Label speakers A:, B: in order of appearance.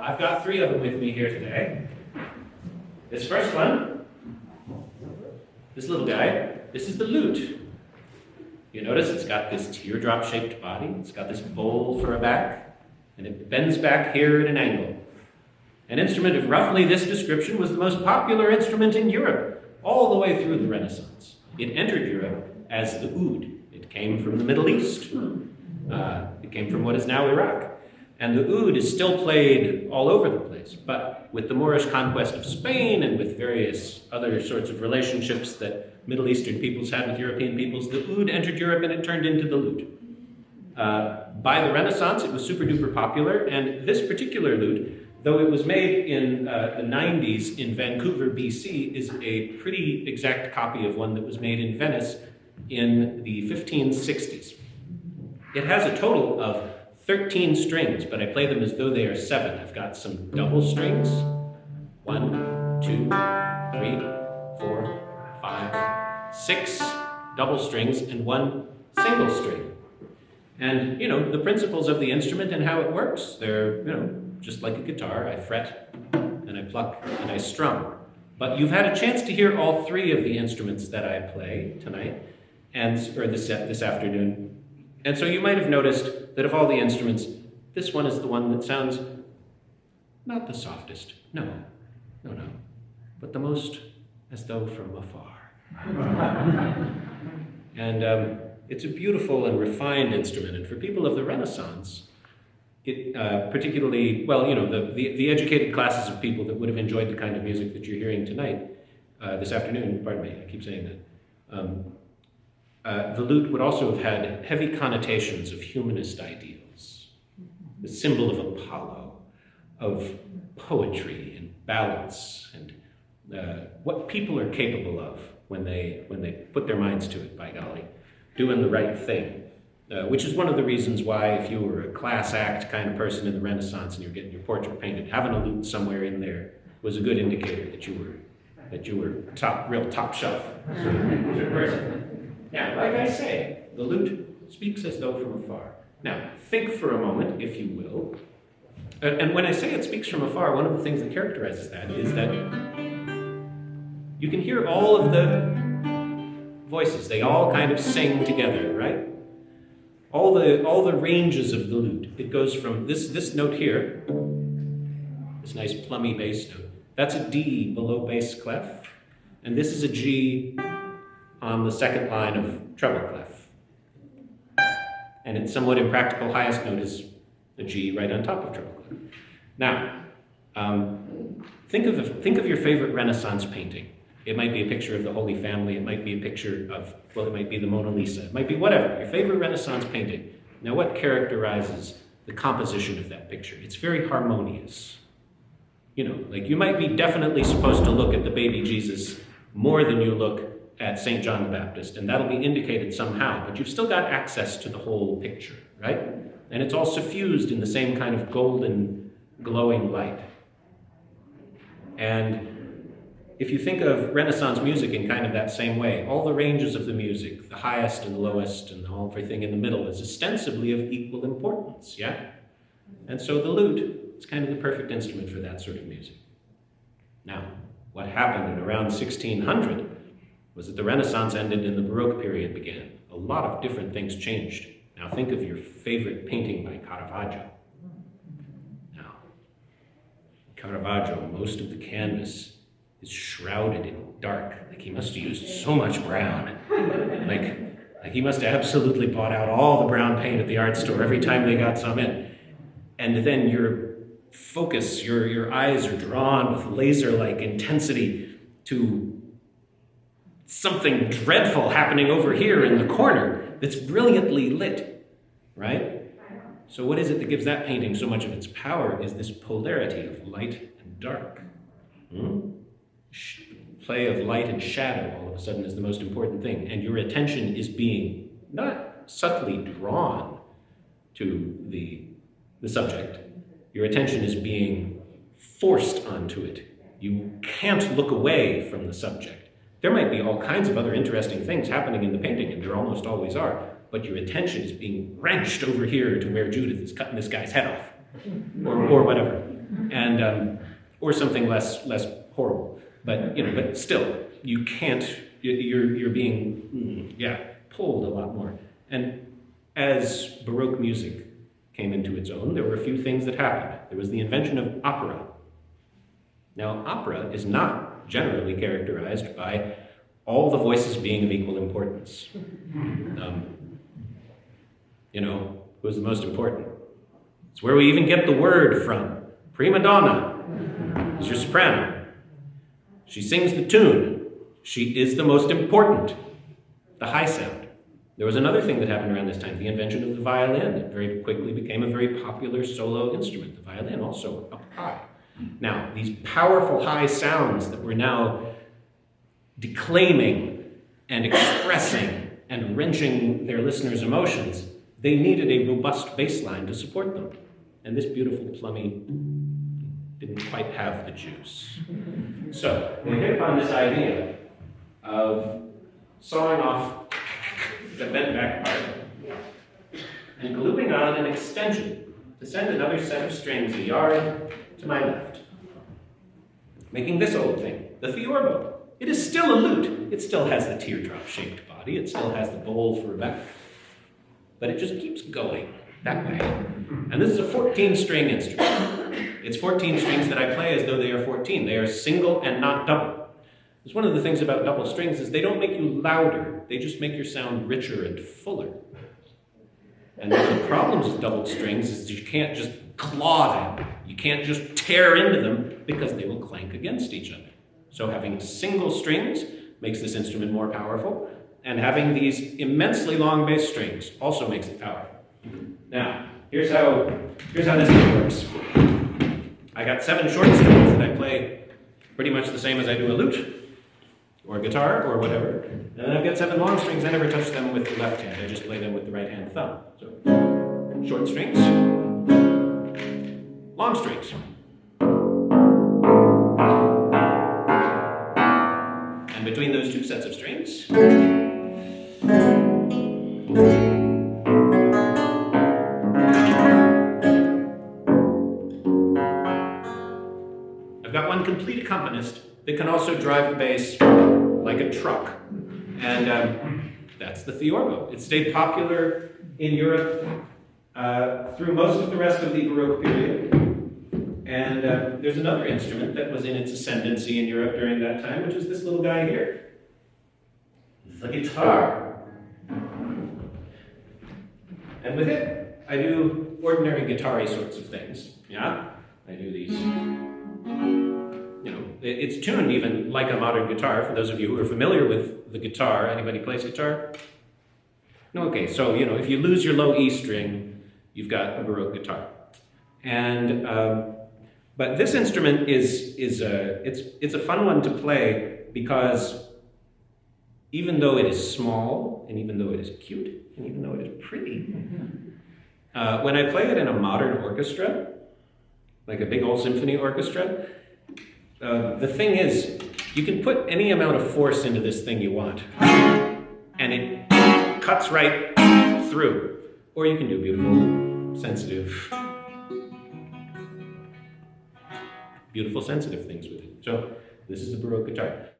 A: I've got three of them with me here today. This first one, this little guy, this is the lute. You notice it's got this teardrop-shaped body, it's got this bowl for a back, and it bends back here at an angle. An instrument of roughly this description was the most popular instrument in Europe, all the way through the Renaissance. It entered Europe as the oud. It came from the Middle East. It came from what is now Iraq. And the oud is still played all over the place, but with the Moorish conquest of Spain and with various other sorts of relationships that Middle Eastern peoples had with European peoples, the oud entered Europe and it turned into the lute. By the Renaissance, it was super duper popular, and this particular lute, though it was made in the 90s in Vancouver, BC, is a pretty exact copy of one that was made in Venice in the 1560s. It has a total of 13 strings, but I play them as though they are 7. I've got some double strings. 1, 2, 3, 4, 5, 6 double strings and 1 single string. And, the principles of the instrument and how it works, they're, just like a guitar. I fret, and I pluck, and I strum. But you've had a chance to hear all 3 of the instruments that I play tonight, or this afternoon. And so you might have noticed that of all the instruments, this one is the one that sounds not the softest, no, but the most as though from afar. And it's a beautiful and refined instrument, and for people of the Renaissance, it particularly, the educated classes of people that would have enjoyed the kind of music that you're hearing tonight, this afternoon, pardon me, I keep saying that, the lute would also have had heavy connotations of humanist ideals, the symbol of Apollo, of poetry and balance, and what people are capable of when they put their minds to it, by golly, doing the right thing. Which is one of the reasons why, if you were a class act kind of person in the Renaissance and you're getting your portrait painted, having a lute somewhere in there was a good indicator that you were real top shelf sort of person. Now, like I say, the lute speaks as though from afar. Now, think for a moment, if you will. And when I say it speaks from afar, one of the things that characterizes that is that you can hear all of the voices. They all kind of sing together, right? All the ranges of the lute. It goes from this note here, this nice plummy bass note. That's a D below bass clef, and this is a G on the second line of treble clef. And its somewhat impractical highest note is a G right on top of treble clef. Now, think of your favorite Renaissance painting. It might be a picture of the Holy Family. It might be a picture of, it might be the Mona Lisa. It might be whatever, your favorite Renaissance painting. Now, what characterizes the composition of that picture? It's very harmonious. You might be definitely supposed to look at the baby Jesus more than you look at St. John the Baptist, and that'll be indicated somehow, but you've still got access to the whole picture, right? And it's all suffused in the same kind of golden, glowing light. And if you think of Renaissance music in kind of that same way, all the ranges of the music, the highest and the lowest and everything in the middle is ostensibly of equal importance, yeah? And so the lute is kind of the perfect instrument for that sort of music. Now, what happened in around 1600 was that the Renaissance ended and the Baroque period began. A lot of different things changed. Now think of your favorite painting by Caravaggio. Now, Caravaggio, most of the canvas is shrouded in dark. Like he must have used so much brown. Like he must have absolutely bought out all the brown paint at the art store every time they got some in. And then your focus, your eyes are drawn with laser-like intensity to something dreadful happening over here in the corner that's brilliantly lit, right? So what is it that gives that painting so much of its power is this polarity of light and dark. Play of light and shadow all of a sudden is the most important thing, and your attention is being not subtly drawn to the subject. Your attention is being forced onto it. You can't look away from the subject. There might be all kinds of other interesting things happening in the painting, and there almost always are, but your attention is being wrenched over here to where Judith is cutting this guy's head off, or whatever. And or something less horrible. But but still, you can't. You're being pulled a lot more. And as Baroque music came into its own, there were a few things that happened. There was the invention of opera. Now, opera is not generally characterized by all the voices being of equal importance. Who's the most important? It's where we even get the word from. Prima donna is your soprano. She sings the tune. She is the most important, the high sound. There was another thing that happened around this time, the invention of the violin. It very quickly became a very popular solo instrument. The violin also up high. Now, these powerful high sounds that we're now declaiming and expressing and wrenching their listeners' emotions, they needed a robust bass line to support them. And this beautiful plummy didn't quite have the juice. So we hit upon this idea of sawing off the bent back part and gluing on an extension to send another set of strings a yard to my left. Making this old thing, the theorbo. It is still a lute. It still has the teardrop-shaped body. It still has the bowl for a back. But it just keeps going that way. And this is a 14-string instrument. It's 14 strings that I play as though they are 14. They are single and not double. Because one of the things about double strings is they don't make you louder. They just make your sound richer and fuller. And one of the problems with double strings is you can't just claw them. You can't just tear into them because they will clank against each other. So having single strings makes this instrument more powerful, and having these immensely long bass strings also makes it powerful. Now, here's how this thing works. I got 7 short strings that I play pretty much the same as I do a lute, or guitar, or whatever. And then I've got 7 long strings. I never touch them with the left hand. I just play them with the right hand thumb. So, short strings, long strings. And between those 2 sets of strings, I've got one complete accompanist that can also drive the bass like a truck. And that's the theorbo. It stayed popular in Europe through most of the rest of the Baroque period. And there's another instrument that was in its ascendancy in Europe during that time, which is this little guy here, the guitar. And with it, I do ordinary guitar-y sorts of things. Yeah, I do these. It's tuned even like a modern guitar. For those of you who are familiar with the guitar, anybody plays guitar? No, okay. So if you lose your low E string, you've got a Baroque guitar. And but this instrument it's a fun one to play because even though it is small and even though it is cute and even though it is pretty, when I play it in a modern orchestra, like a big old symphony orchestra, the thing is, you can put any amount of force into this thing you want, and it cuts right through. Or you can do beautiful, sensitive things with it. So this is the Baroque guitar.